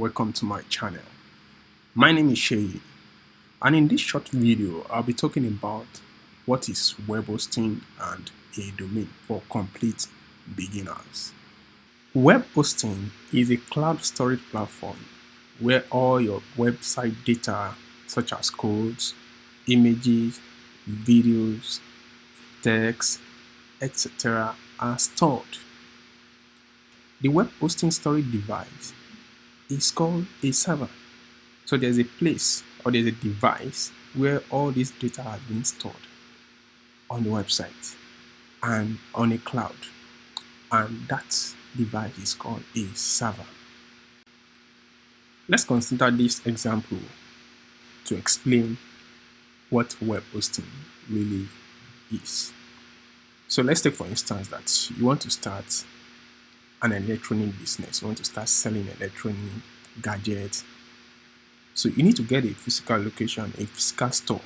Welcome to my channel. My name is Shay, and in this short video I'll be talking about what is web hosting and a domain for complete beginners. Web hosting is a cloud storage platform where all your website data such as codes, images, videos, text, etc. are stored. The web hosting storage device is called a server. So there's a place or there's a device where all this data has been stored on the website and on a cloud, and that device is called a server. Let's consider this example to explain what web hosting really is. So let's take for instance that you want to start an electronic business, you want to start selling electronic gadgets. So you need to get a physical location, a physical store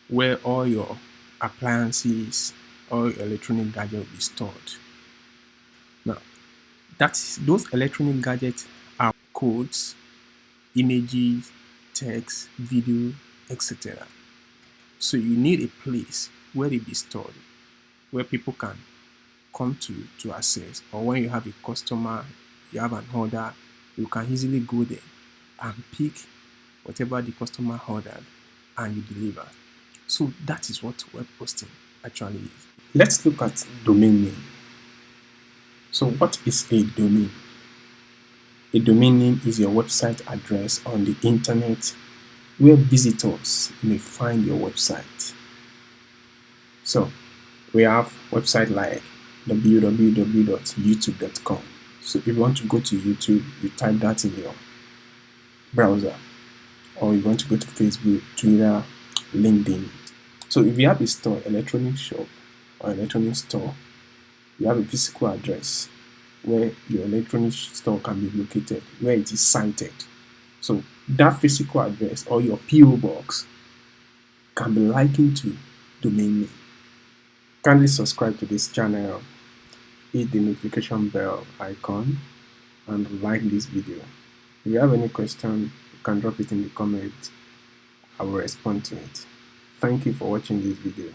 where all your appliances, all your electronic gadgets will be stored. Now, those electronic gadgets are codes, images, text, video, etc. So you need a place where they be stored, where people can come to access, or when you have a customer, you have an order, you can easily go there and pick whatever the customer ordered and you deliver. So that is what web hosting actually is. Let's look at domain name. So what is a domain? A domain name is your website address on the internet where visitors may find your website. So we have website like www.youtube.com. So if you want to go to YouTube, you type that in your browser, or you want to go to Facebook, Twitter, LinkedIn. So if you have a store, electronic shop or electronic store, you have a physical address where your electronic store can be located, where it is cited. So that physical address or your PO box can be likened to domain name. Kindly subscribe to this channel, hit the notification bell icon, and like this video. If you have any question, you can drop it in the comments. I will respond to it. Thank you for watching this video.